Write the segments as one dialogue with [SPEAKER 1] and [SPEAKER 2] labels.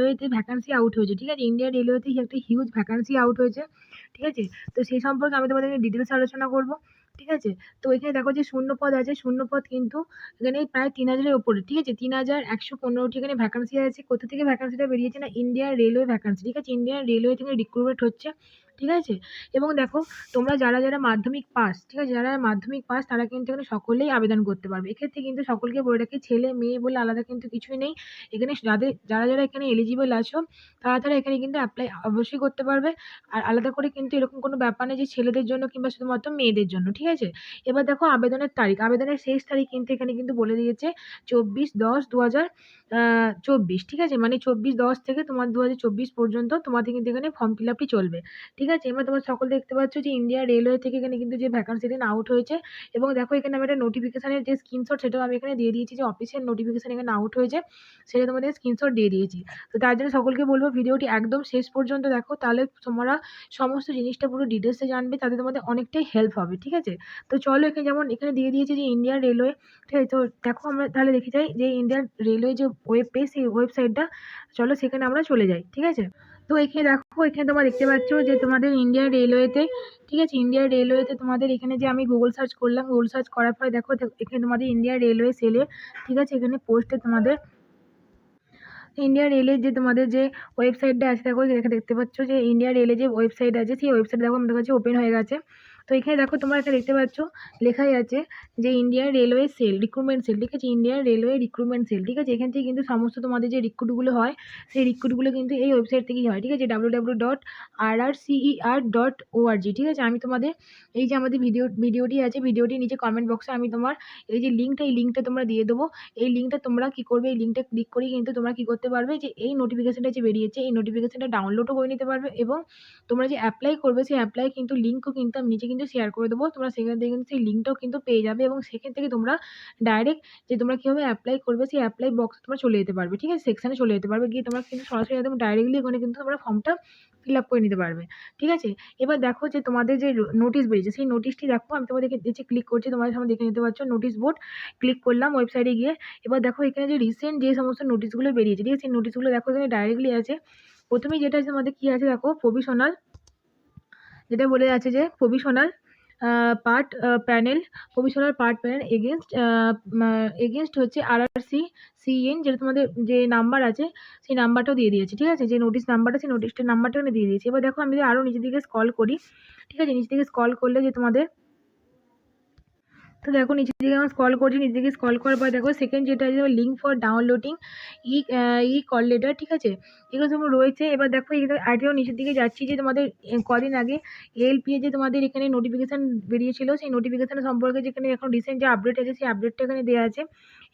[SPEAKER 1] রেলওয়েতে vacancy out হয়েছে, ঠিক আছে? ইন্ডিয়ান রেলওয়েতে একটা হিউজ ভ্যাকান্সি আউট হয়েছে, ঠিক আছে? তো সেই সম্পর্কে আমি তোমাদেরকে ডিটেলস আলোচনা করব, ঠিক আছে? তো এখানে দেখো যে শূন্য পদ আছে, শূন্য পদ কিন্তু এখানে প্রায় 3000-এর ওপরে, ঠিক আছে? 3115টি এখানে ভ্যাকান্সি আছে। কোথা থেকে ভ্যাকান্সিটা বেরিয়েছে? না, ইন্ডিয়ান রেলওয়ে ভ্যাকান্সি, ঠিক আছে? ইন্ডিয়ান রেলওয়ে থেকে রিক্রুটমেন্ট হচ্ছে, ঠিক আছে? এবং দেখো তোমরা যারা মাধ্যমিক পাস, ঠিক আছে, যারা মাধ্যমিক পাস তারা কিন্তু এখানে সকলেই আবেদন করতে পারবে। এক্ষেত্রে কিন্তু সকলকে বলে রাখি, ছেলে মেয়ে বলে আলাদা কিন্তু কিছুই নেই এখানে। যারা এখানে এলিজিবল আছো তারা এখানে কিন্তু অ্যাপ্লাই অবশ্যই করতে পারবে। আর আলাদা করে কিন্তু এরকম কোনো ব্যাপার নেই যে ছেলেদের জন্য কিংবা শুধুমাত্র মেয়েদের জন্য, ঠিক আছে? এবার দেখো আবেদনের তারিখ, আবেদনের শেষ তারিখ কিন্তু এখানে কিন্তু বলে দিয়েছে 24/10/2024, ঠিক আছে? মানে 24/10 থেকে তোমার 2024 পর্যন্ত তোমাদের কিন্তু এখানে ফর্ম ফিল আপটি চলবে, ঠিক আছে? এবার তোমরা সকল দেখতে পাচ্ছ যে ইন্ডিয়া রেলওয়ে থেকে এখানে কিন্তু যে ভ্যাকান্সিটি আউট হয়েছে, এবং দেখো এখানে আমি একটা নোটিফিকেশনের যে স্ক্রিনশট সেটাও আমি এখানে দিয়ে দিয়েছি, যে অফিসিয়াল নোটিফিকেশন এখানে আউট হয়েছে সেটা তোমাদের স্ক্রিনশট দিয়ে দিয়েছি। তো তার জন্য সকলকে বলবো ভিডিওটি একদম শেষ পর্যন্ত দেখো, তাহলে তোমরা সমস্ত জিনিসটা পুরো ডিটেলসে জানবে, তাতে তোমাদের অনেকটাই হেল্প হবে, ঠিক আছে? তো চলো এখানে যেমন এখানে দিয়ে দিয়েছে যে ইন্ডিয়ান রেলওয়ে, ঠিক আছে? তো দেখো আমরা তাহলে দেখে যাই যে ইন্ডিয়ান রেলওয়ে যে ওয়েব পেজ, সেই ওয়েবসাইটটা, চলো সেখানে আমরা চলে যাই, ঠিক আছে? তো এখানে দেখো, এখানে তোমরা দেখতে পাচ্ছ যে তোমাদের ইন্ডিয়ান রেলওয়েতে, ঠিক আছে, ইন্ডিয়ান রেলওয়েতে তোমাদের এখানে যে আমি গুগল সার্চ করলাম, গুগল সার্চ করার পরে দেখো এখানে তোমাদের ইন্ডিয়ান রেলওয়ে সেলে, ঠিক আছে, এখানে পোস্টে তোমাদের ইন্ডিয়া রেলের যে তোমাদের যে ওয়েবসাইটটা আছে, দেখো এখানে দেখতে পাচ্ছ যে ইন্ডিয়া রেলের যে ওয়েবসাইট আছে, সেই ওয়েবসাইট দেখো আমাদের কাছে ওপেন হয়ে গেছে। তো এখানে দেখো তোমরা এখানে দেখতে পাচ্ছ লেখাই আছে যে Indian railway cell recruitment cell, ঠিক আছে? ইন্ডিয়ান রেলওয়ে রিক্রুটমেন্ট সেল, ঠিক আছে? এখান থেকে কিন্তু সমস্ত তোমাদের যে রিক্রুটগুলো হয় সেই রিক্রুটগুলো কিন্তু এই ওয়েবসাইট থেকেই হয়, ঠিক আছে? www.rrcer.org, ঠিক আছে? আমি তোমাদের এই যে আমাদের ভিডিওটি আছে, ভিডিওটির নিচে কমেন্ট বক্সে আমি তোমার এই যে লিঙ্কটা, এই লিঙ্কটা তোমরা দিয়ে দেবো। এই লিঙ্কটা তোমরা কি করবে, এই লিঙ্কটা ক্লিক করে কিন্তু তোমরা কি করতে পারবে, যে এই নোটিফিকেশনটা যে বেরিয়েছে এই নোটিফিকেশনটা ডাউনলোডও করে নিতে পারবে, এবং তোমরা যে অ্যাপ্লাই করবে সেই অ্যাপ্লাই কিন্তু লিঙ্কও কিন্তু আমি নিচে কিন্তু শেয়ার করে দেবো। তোমরা সেখান থেকে কিন্তু সেই লিঙ্কটাও কিন্তু পেয়ে যাবে, এবং সেখান থেকে তোমরা ডাইরেক্ট যে তোমরা কীভাবে অ্যাপ্লাই করবে সেই অ্যাপ্লাই বক্সে তোমরা চলে যেতে পারবে, ঠিক আছে? সেকশানে চলে যেতে পারবে, গিয়ে তোমরা কিন্তু সরাসরি একদম ডাইরেক্টলি ওখানে কিন্তু তোমরা ফর্মটা ফিল আপ করে নিতে পারবে, ঠিক আছে? এবার দেখো যে তোমাদের যে নোটিশ বেরিয়েছে সেই নোটিশটি দেখো, আমি তোমাদেরকে নিচে ক্লিক করছি, তোমাদের সামনে দেখে নিতে পারছো নোটিশ বোর্ড। ক্লিক করলাম ওয়েবসাইটে গিয়ে। এবার দেখো এখানে যে রিসেন্ট যে সমস্ত নোটিশগুলো বেরিয়েছে, ঠিক আছে? সেই নোটিশগুলো দেখো এখানে ডাইরেক্টলি আছে। প্রথমেই যেটা আছে তোমাদের কি আছে দেখো, প্রভিশনাল, যেটা বলে আছে যে provisional part panel, provisional part panel against হচ্ছে RRC CN, যেটা তোমাদের যে নাম্বার আছে সেই নাম্বারটাও দিয়ে দিয়েছে, ঠিক আছে? যে নোটিশ নাম্বারটা, সেই নোটিশটার নাম্বারটা এখানে দিয়ে দিয়েছে। এবার দেখো আমি যদি আরও নিচের দিকে স্ক্রল করি, ঠিক আছে? নিচের দিকে স্ক্রল করলে যে তোমাদের, তো দেখো নিচের দিকে আমরা স্ক্রল করছি, নিচের দিকে স্ক্রল করার পর দেখো সেকেন্ড যেটা আছে link for downloading call letter, ঠিক আছে? এগুলো তোমার রয়েছে। এবার দেখো আরেকটাও নিচের দিকে যাচ্ছি, যে তোমাদের কদিন আগে ALPA যে তোমাদের এখানে নোটিফিকেশান বেরিয়েছিল সেই নোটিফিকেশান সম্পর্কে যেখানে এখন রিসেন্ট যে আপডেট আছে সেই আপডেটটা এখানে দেওয়া আছে।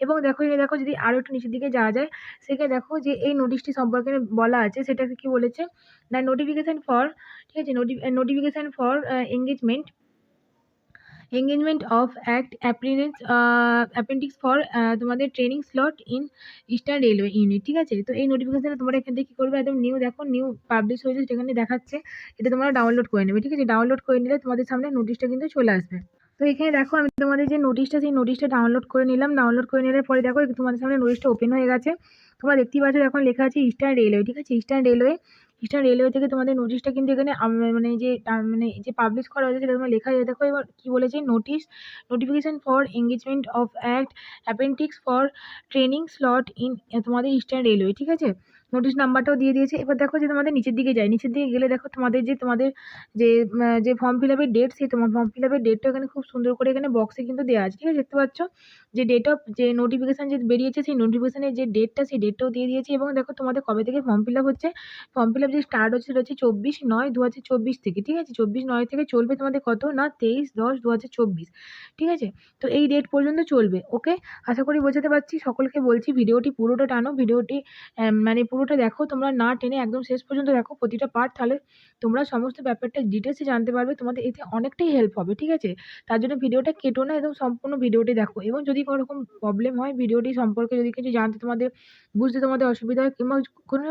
[SPEAKER 1] এবং দেখো দেখো যদি আরও একটু নিচের দিকে যাওয়া যায়, সেখানে দেখো যে এই নোটিশটি সম্পর্কে বলা আছে, সেটাকে কি বলেছে না, নোটিফিকেশান ফর, ঠিক আছে, notification for engagement of act appendix for তোমাদের training slot in eastern railway unit, ঠিক আছে? তো এই নোটিফিকেশানে তোমরা এখান থেকে কী করবে, একদম নিউ দেখো, নিউ পাবলিশ হয়েছে সেখানে দেখাচ্ছে, এটা তোমরা ডাউনলোড করে নেবে, ঠিক আছে? ডাউনলোড করে নিলে তোমাদের সামনে নোটিশটা কিন্তু চলে আসবে। তো এখানে দেখো আমি তোমাদের যে নোটিশটা, সেই নোটিশটা ডাউনলোড করে নিলাম। ডাউনলোড করে নেওয়ার পরে দেখো তোমাদের সামনে নোটিশটা ওপেন হয়ে গেছে। তোমরা দেখতেই পাচ্ছ এখন লেখা আছে ইস্টার্ন রেলওয়ে, ঠিক আছে? ইস্টার্ন রেলওয়ে থেকে তোমাদের নোটিশটা কিন্তু এখানে মানে যে পাবলিশ করা হয়েছে সেটা তোমার লেখা আছে। দেখো এবার কি বলেছে, notification for engagement of act appendix for training slot in তোমাদের ইস্টার্ন রেলওয়ে, ঠিক আছে? নোটিশ নাম্বারটাও দিয়ে দিয়েছে। এবার দেখো যে তোমাদের নিচের দিকে যায়, নিচের দিকে গেলে দেখো তোমাদের যে ফর্ম ফিল আপের ডেট, সেই তোমার ফর্ম ফিল আপের ডেটটা এখানে খুব সুন্দর করে এখানে বক্সে কিন্তু দেওয়া আছে, ঠিক আছে? দেখতে পাচ্ছ যে ডেট অফ যে নোটিফিকেশান যে বেরিয়েছে সেই নোটিফিকেশানের যে ডেটটা, সেই ডেটটাও দিয়ে দিয়েছে। এবং দেখো তোমাদের কবে থেকে ফর্ম ফিল আপ হচ্ছে, ফর্ম ফিল আপ যে স্টার্ট হচ্ছে সেটা হচ্ছে 24/9/2024 থেকে, ঠিক আছে? 24/9 থেকে চলবে তোমাদের কত না 23/10/2024, ঠিক আছে? তো এই ডেট পর্যন্ত চলবে, ওকে? আশা করি বোঝাতে পারছি। সকলকে বলছি ভিডিওটি পুরোটা টানো, ভিডিওটি মানে পুরোটা দেখো, তোমরা না টেনে একদম শেষ পর্যন্ত দেখো প্রতিটা পার্ট, তাহলে তোমরা সমস্ত ব্যাপারটা ডিটেলসে জানতে পারবে, তোমাদের এতে অনেকটাই হেল্প হবে, ঠিক আছে? তার জন্য ভিডিওটা কেটো না, একদম সম্পূর্ণ ভিডিওটি দেখো। এবং যদি কোনো রকম প্রবলেম হয় ভিডিওটি সম্পর্কে, যদি কিছু জানতে বুঝতে তোমাদের অসুবিধা হয়, কিংবা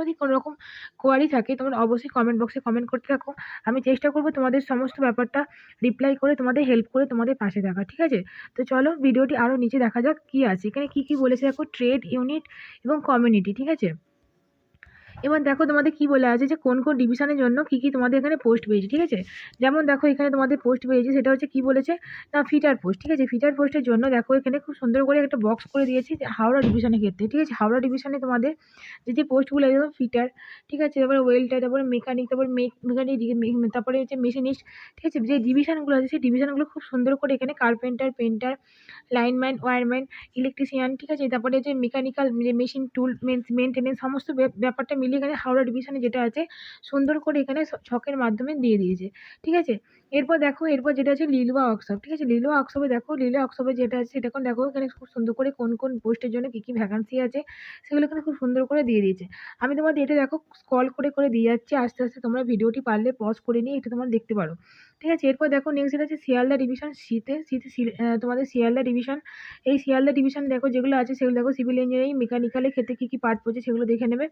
[SPEAKER 1] যদি কোনো রকম কোয়ারি থাকে, তোমরা অবশ্যই কমেন্ট বক্সে কমেন্ট করতে থাকো। আমি চেষ্টা করবো তোমাদের সমস্ত ব্যাপারটা রিপ্লাই করে, তোমাদের হেল্প করে, তোমাদের পাশে থাকা, ঠিক আছে? তো চলো ভিডিওটি আরও নিচে দেখা যাক কি আছে, এখানে কি বলেছে দেখো, ট্রেড ইউনিট এবং কমিউনিটি, ঠিক আছে? এবার দেখো তোমাদের কি বলে আছে যে কোন কোন ডিভিশনের জন্য কি কি তোমাদের এখানে পোস্ট পেয়েছে, ঠিক আছে। যেমন দেখো এখানে তোমাদের পোস্ট পেয়েছে, সেটা হচ্ছে কি বলেছে না ফিটার পোস্ট, ঠিক আছে। ফিটার পোস্টের জন্য দেখো এখানে খুব সুন্দর করে একটা বক্স করে দিয়েছি যে হাওড়া ডিভিশনের ক্ষেত্রে, ঠিক আছে। হাওড়া ডিভিশনে তোমাদের যে পোস্টগুলো একদম ফিটার, ঠিক আছে, তারপরে ওয়েল্ডার, তারপরে মেকানিক, তারপরে মেকানিক, তারপরে হচ্ছে মেশিনিস্ট, ঠিক আছে। যে ডিভিশনগুলো আছে সেই ডিভিশনগুলো খুব সুন্দর করে এখানে carpenter, painter, lineman, wireman, electrician, ঠিক আছে। তারপরে যে মেকানিক্যাল, যে মেশিন টুল মেনটেনেন্স সমস্ত ব্যাপারটা মিলিয়ে এখানে হাওড়া ডিভিশনে যেটা আছে সুন্দর করে এখানে ছকের মাধ্যমে দিয়ে দিয়েছে, ঠিক আছে। এরপর দেখো এরপর যেটা আছে লিলুয়া ওয়ার্কশপ, ঠিক আছে। লিলুয়া ওয়ার্কশপে দেখো লিলুয়া ওয়ার্কশপে যেটা আছে সেটা এখন দেখো এখানে খুব সুন্দর করে কোন কোন পোস্টের জন্য কি কি ভ্যাকান্সি আছে সেগুলো এখানে খুব সুন্দর করে দিয়ে দিয়েছে। আমি তোমাদের এটা দেখো স্ক্রল করে করে দিয়ে যাচ্ছি, আস্তে আস্তে তোমরা ভিডিওটি পারলে পজ করে নিয়ে এটা তোমরা দেখতে পারো, ঠিক আছে। এরপর দেখো নেক্সট যেটা আছে শিয়ালদা ডিভিশন, শীতে শীতে তোমাদের শিয়ালদা ডিভিশন। এই শিয়ালদা ডিভিশন দেখো যেগুলো আছে সেগুলো দেখো সিভিল ইঞ্জিনিয়ারিং মেকানিক্যালের ক্ষেত্রে কী কী পার্ট পড়ছে সেগুলো দেখে নেবে।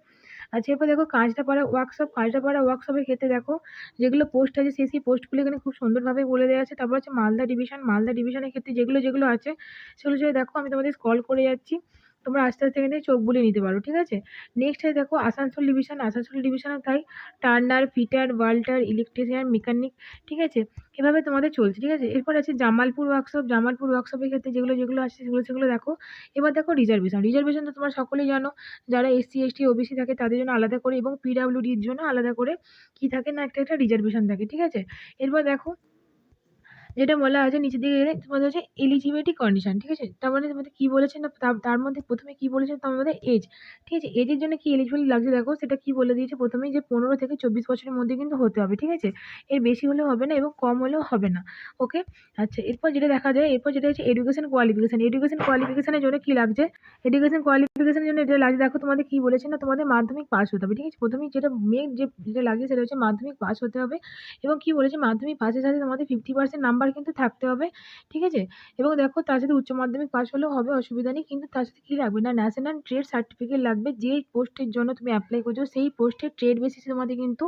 [SPEAKER 1] আচ্ছা এরপর দেখো কাঁচরাপাড়া ওয়ার্কশপ, কাঁচরাপাড়া ওয়ার্কশপের ক্ষেত্রে দেখো যেগুলো পোস্ট আছে সেই পোস্টগুলো এখানে খুব সুন্দরভাবে বলে দেওয়া আছে। তারপর হচ্ছে মালদা ডিভিশন, মালদা ডিভিশনের ক্ষেত্রে যেগুলো যেগুলো আছে সেগুলো যদি দেখো আমি তোমাদের স্ক্রল করে যাচ্ছি, তোমরা আস্তে আস্তে এখানে চোখ বুলিয়ে নিতে পারো, ঠিক আছে। নেক্সট দেখো আসানসোল ডিভিশন, আসানসোল ডিভিশনও তাই turner, fitter, welder, electrician, mechanic, ঠিক আছে। এভাবে তোমাদের চলছে, ঠিক আছে। এরপর আছে জামালপুর ওয়ার্কশপ, জামালপুর ওয়ার্কশপের ক্ষেত্রে যেগুলো যেগুলো আছে সেগুলো সেগুলো দেখো। এবার দেখো রিজার্ভেশন, রিজার্ভেশন তো তোমরা সকলেই জানো, যারা এসসি এসটি ওবিসি থাকে তাদের জন্য আলাদা করে এবং পিডাব্লিউডির জন্য আলাদা করে কি থাকে না একটা একটা রিজার্ভেশন থাকে, ঠিক আছে। এরপর দেখো যেটা বলা আছে নিচের দিকে গেলে তোমাদের হচ্ছে এলিজিবিলিটি কন্ডিশন, ঠিক আছে। তার মানে তোমাদের কি বলেছে না তার মধ্যে প্রথমে কি বলেছে তোমাদের এজ, ঠিক আছে। এজের জন্য কি এলিজিবল লাগছে দেখো সেটা কি বলে দিয়েছে প্রথমেই যে 15 থেকে 24 বছরের মধ্যে কিন্তু হতে হবে, ঠিক আছে। এর বেশি হলেও হবে না এবং কম হলেও হবে না, ওকে। আচ্ছা এরপর যেটা দেখা যায় এরপর যেটা হচ্ছে এডুকেশন কোয়ালিফিকেশন, এডুকেশন কোয়ালিফিকেশনের জন্য কি লাগছে, এডুকেশন কোয়ালিফিকেশনের জন্য এটা লাগছে দেখো তোমাদের কি বলেছে না তোমাদের মাধ্যমিক পাস হতে হবে, ঠিক আছে। প্রথমেই যেটা মেন যেটা লাগছে সেটা হচ্ছে মাধ্যমিক পাস হতে হবে এবং কি বলেছে মাধ্যমিক পাসের সাথে তোমাদের 50% নাম্বার কিন্তু থাকতে হবে, ঠিক আছে। এবং দেখো তার সাথে উচ্চ মাধ্যমিক পাস হলেও হবে, অসুবিধা নেই, কিন্তু তার সাথে কি লাগবে না ন্যাশনাল ট্রেড সার্টিফিকেট লাগবে। যেই পোস্টের জন্য তুমি অ্যাপ্লাই করছো সেই পোস্টের ট্রেড বেসিসে তোমাদের কিন্তু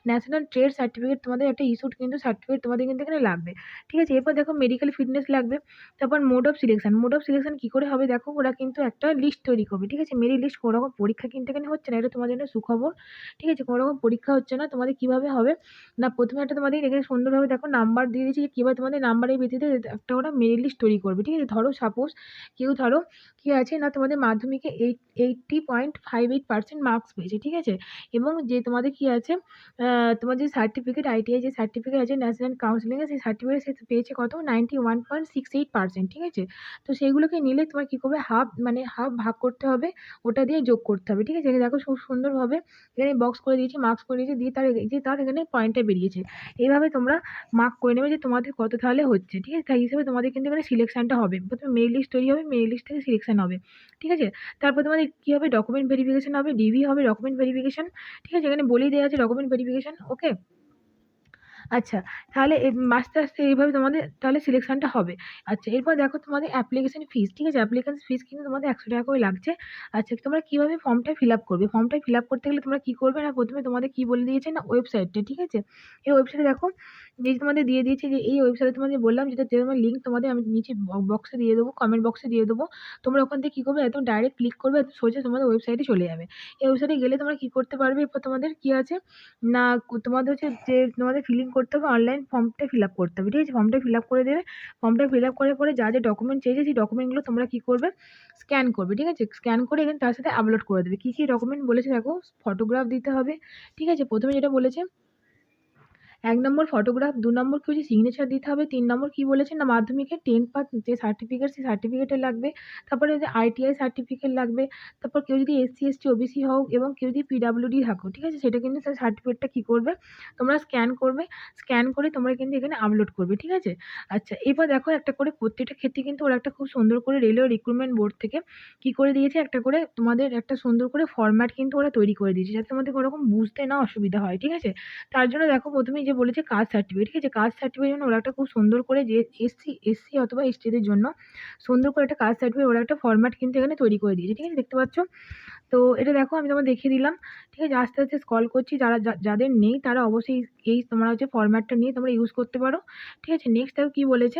[SPEAKER 1] ন্যাশনাল ট্রেড সার্টিফিকেট তোমাদের একটা ইস্যুড কিন্তু সার্টিফিকেট তোমাদের কিন্তু এখানে লাগবে, ঠিক আছে। এরপর দেখো মেডিকেল ফিটনেস লাগবে। তারপর mode of selection, mode of selection কী করে হবে দেখো ওরা কিন্তু একটা লিস্ট তৈরি করবে, ঠিক আছে। মেরিট লিস্ট কোনো রকম পরীক্ষা কিন্তু এখানে হচ্ছে না, এটা তোমাদের জন্য সুখবর, ঠিক আছে। কোনো রকম পরীক্ষা হচ্ছে না, তোমাদের কীভাবে হবে না প্রথমে একটা তোমাদের এখানে সুন্দরভাবে দেখো নাম্বার দিয়ে দিয়েছে যে কীভাবে তোমাদের নাম্বারের ভিত্তিতে একটা ওরা মেরিট লিস্ট তৈরি করবে, ঠিক আছে। ধরো সাপোজ কেউ ধরো কি আছে না তোমাদের মাধ্যমিকে 80.58% মার্কস পেয়েছে, ঠিক আছে। এবং যে তোমাদের কি আছে তোমার যে সার্টিফিকেট আইটিআই যে সার্টিফিকেট আছে ন্যাশনাল কাউন্সিলিংয়ে সেই সার্টিফিকেট সে পেয়েছে কত 91.68%, ঠিক আছে। তো সেইগুলোকে নিলে তোমার কী করবে হাফ ভাগ করতে হবে, ওটা দিয়ে যোগ করতে হবে, ঠিক আছে। দেখো খুব সুন্দরভাবে এখানে বক্স করে দিয়েছি, মার্কস করে দিয়েছি, দিয়ে তার এখানে পয়েন্টটা বেরিয়েছে। এইভাবে তোমরা মার্ক করে নেবে যে তোমাদের কত তাহলে হচ্ছে, ঠিক আছে। তাই হিসেবে তোমাদের কিন্তু এখানে সিলেকশনটা হবে, প্রথমে মেরিট লিস্ট তৈরি হবে, মেরিট লিস্ট থেকে সিলেকশন হবে, ঠিক আছে। তারপর তোমাদের কী হবে ডকুমেন্ট ভেরিফিকেশন হবে, ডিভি হবে ডকুমেন্ট ভেরিফিকেশন, ঠিক আছে। এখানে বলেই দেওয়া আছে ডকুমেন্ট ভেরিফিকেশন, ওকে। আচ্ছা, তাহলে আস্তে, আস্তে এইভাবে তোমাদের তাহলে সিলেকশনটা হবে। আচ্ছা, এরপর দেখো তোমাদের অ্যাপ্লিকেশন ফিস, ঠিক আছে? অ্যাপ্লিকেশন ফিস কিন্তু তোমাদের ৳১০০ করে লাগছে। আচ্ছা, তোমরা কিভাবে ফর্মটা ফিল আপ করবে? ফর্মটা ফিল আপ করতে গেলে তোমরা কি করবে না প্রথমে তোমাদের কি বলে দিয়েছে না ওয়েবসাইটটা, ঠিক আছে? এই ওয়েবসাইটে দেখো যে তোমাদের দিয়ে দিয়েছে যে এই ওয়েবসাইটে তোমাদের বললাম যেটা যে তোমার লিঙ্ক তোমাদের আমি নিচে বক্সে দিয়ে দেবো, কমেন্ট বক্সে দিয়ে দেবো। তোমরা ওখান থেকে কি করবে একদম ডাইরেক্ট ক্লিক করবে, একদম সোজা তোমাদের ওয়েবসাইটে চলে যাবে। এই ওয়েবসাইটে গেলে তোমরা কি করতে পারবে এরপর তোমাদের কি আছে না তোমাদের হচ্ছে যে তোমাদের ফিলিং করতে হবে অনলাইন ফর্মটা ফিল আপ করতে হবে, ঠিক আছে। ফর্মটা ফিল আপ করে দেবে, ফর্মটা ফিল আপ করার পরে যা যা ডকুমেন্ট চেয়েছে সেই ডকুমেন্টগুলো তোমরা কী করবে স্ক্যান করবে, ঠিক আছে। স্ক্যান করে এখানে তার সাথে আপলোড করে দেবে। কী কী ডকুমেন্ট বলেছে দেখো ফটোগ্রাফ দিতে হবে, ঠিক আছে। প্রথমে যেটা বলেছে ১ নম্বর ফটোগ্রাফ, ২ নম্বর কি হচ্ছে সিগনেচার দিতে হবে, ৩ নম্বর কি বলেছে না মাধ্যমিকের 10 পাস যে সার্টিফিকেট সেই সার্টিফিকেটটা লাগবে। তারপরে যে আইটিআই সার্টিফিকেট লাগবে। তারপর কেউ যদি এসসি, এসটি, ওবিসি হও এবং কেউ যদি পিডাব্লিউডি থাকো, ঠিক আছে? সেটা কিন্তু সেই সার্টিফিকেটটা কি করবে তোমরা স্ক্যান করবে। স্ক্যান করে তোমরা কিন্তু এখানে আপলোড করবে, ঠিক আছে? আচ্ছা, এরপর দেখো একটা করে প্রত্যেকটা ক্ষেত্রে কিন্তু ওরা একটা খুব সুন্দর করে রেলওয়ে রিক্রুটমেন্ট বোর্ড থেকে কি করে দিয়েছে একটা করে তোমাদের একটা সুন্দর করে ফরম্যাট কিন্তু ওরা তৈরি করে দিয়েছে যাতে তোমাদের কোনোরকম বুঝতে না অসুবিধা হয়, ঠিক আছে? তার জন্য দেখো প্রথমেই যে বলেছে কাস্ট সার্টিফিকেট, ঠিক আছে। কাস্ট সার্টিফিকেটের জন্য ওরা একটা খুব সুন্দর করে যে এসসি অথবা এসটিদের জন্য সুন্দর করে একটা কাস্ট সার্টিফিকেট ওরা একটা ফরম্যাট কিন্তু এখানে তৈরি করে দিয়েছে, ঠিক আছে, দেখতে পাচ্ছ। তো এটা দেখো আমি তোমায় দেখিয়ে দিলাম। ঠিক আছে? আস্তে, আস্তে স্ক্রল করছি। যাদের নেই তারা অবশ্যই এই তোমরা হচ্ছে ফরম্যাটটা নিয়ে তোমরা ইউজ করতে পারো। ঠিক আছে? নেক্সট দেখো কি বলেছে?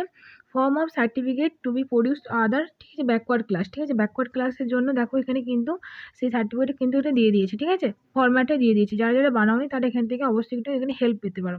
[SPEAKER 1] Form of certificate to be produced other, ঠিক আছে? Backward class. ঠিক আছে? ব্যাকওয়ার্ড ক্লাসের জন্য দেখো এখানে কিন্তু সেই সার্টিফিকেট কিন্তু এটা দিয়ে দিয়েছে। ঠিক আছে? ফরম্যাটটা দিয়ে দিয়েছে। যারা বানাওনি তারা এখান থেকে অবশ্যই একটু এখানে হেল্প পেতে পারো।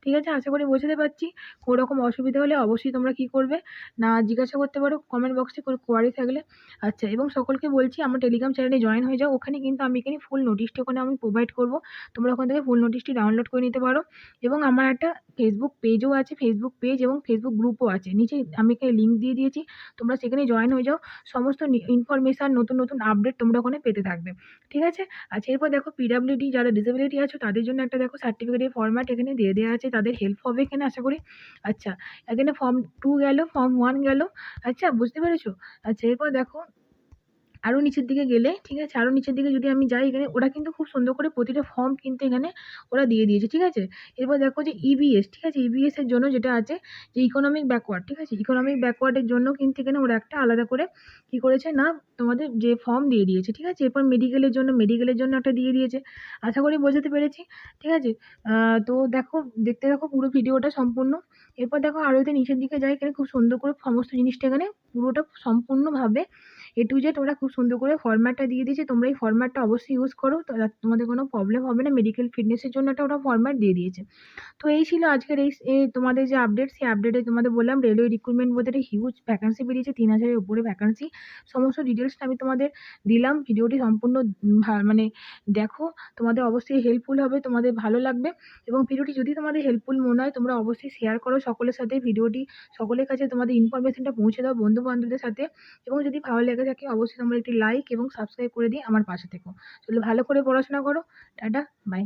[SPEAKER 1] ঠিক আছে? আশা করি বোঝাতে পারছি। কোনো রকম অসুবিধা হলে অবশ্যই তোমরা কি করবে না জিজ্ঞাসা করতে পারো কমেন্ট বক্সে কোনো কোয়ারি থাকলে। আচ্ছা, এবং সকলকে বলছি আমার টেলিগ্রাম চ্যানেলে জয়েন হয়ে যাও। ওখানে কিন্তু আমি এখানে ফুল নোটিশটি ওখানে আমি প্রোভাইড করব। তোমরা ওখান থেকে ফুল নোটিশটি ডাউনলোড করে নিতে পারো। এবং আমার একটা ফেসবুক পেজও আছে, ফেসবুক পেজ এবং ফেসবুক গ্রুপও আছে। নিচে আমি এখানে লিঙ্ক দিয়ে দিয়েছি। তোমরা সেখানে জয়েন হয়ে যাও। সমস্ত ইনফরমেশন, নতুন, নতুন আপডেট তোমরা ওখানে পেতে থাকবে। ঠিক আছে? আচ্ছা, এরপর দেখো পিডব্লিউডি যারা ডিসেবিলিটি আছো তাদের জন্য একটা দেখো সার্টিফিকেটের ফরম্যাট এখানে দিয়ে দেওয়া আছে। তাদের হেল্প হবে এখানে আশা করি। আচ্ছা, এখানে ফর্ম 2 গেল, ফর্ম 1 গেল। আচ্ছা, বুঝতে পেরেছো? আচ্ছা, এরপর দেখো আরো নিচের দিকে গেলে, ঠিক আছে? আরো নিচের দিকে যদি আমি যাই, এখানে ওরা কিন্তু খুব সুন্দর করে প্রতিটা ফর্ম কিন্তু এখানে ওরা দিয়ে দিয়েছে। ঠিক আছে? এরপর দেখো যে ইবিএস, ঠিক আছে? ইবিএস এর জন্য যেটা আছে যে ইকোনমিক ব্যাকওয়ার্ড, ঠিক আছে? ইকোনমিক ব্যাকওয়ার্ডের জন্য কিন্তু এখানে ওরা একটা আলাদা করে কি করেছে না তোমাদের যে ফর্ম দিয়ে দিয়েছে। ঠিক আছে? এরপর মেডিকেলের জন্য একটা দিয়ে দিয়েছে। আশা করি বোঝাতে পেরেছি। ঠিক আছে? তো দেখো, দেখতে থাকো পুরো ভিডিওটা সম্পূর্ণ। এরপর দেখো আরো যদি নিচের দিকে যাই, এখানে খুব সুন্দর করে সমস্ত জিনিসটা এখানে পুরোটা সম্পূর্ণভাবে এ টু জেড ওরা খুব সুন্দর করে ফরম্যাটটা দিয়ে দিয়েছে। তোমরা এই ফরম্যাটটা অবশ্যই ইউজ করো। তো যাতে তোমাদের কোনো প্রবলেম হবে না। মেডিকেল ফিটনেসের জন্য একটা ওরা ফরম্যাট দিয়ে দিয়েছে। তো এই ছিল আজকের এই তোমাদের যে আপডেট, সেই আপডেটে তোমাদের বললাম রেলওয়ে রিক্রুটমেন্ট বোর্ডের হিউজ ভ্যাকান্সি বেরিয়েছে, 3000-এর উপরে ভ্যাকান্সি। সমস্ত ডিটেলসটা আমি তোমাদের দিলাম। ভিডিওটি সম্পূর্ণ মানে দেখো, তোমাদের অবশ্যই হেল্পফুল হবে, তোমাদের ভালো লাগবে। এবং ভিডিওটি যদি তোমাদের হেল্পফুল মনে হয় তোমরা অবশ্যই শেয়ার করো সকলের সাথে। ভিডিওটি সকলের কাছে তোমাদের ইনফরমেশনটা পৌঁছে দাও বন্ধু বান্ধবদের সাথে। এবং যদি ভালো লেগে থাকে অবশ্যই তোমরা একটি লাইক এবং সাবস্ক্রাইব করে দিয়ে আমার পাশে থেকো। চলো ভালো করে পড়াশোনা করো। Tata, by.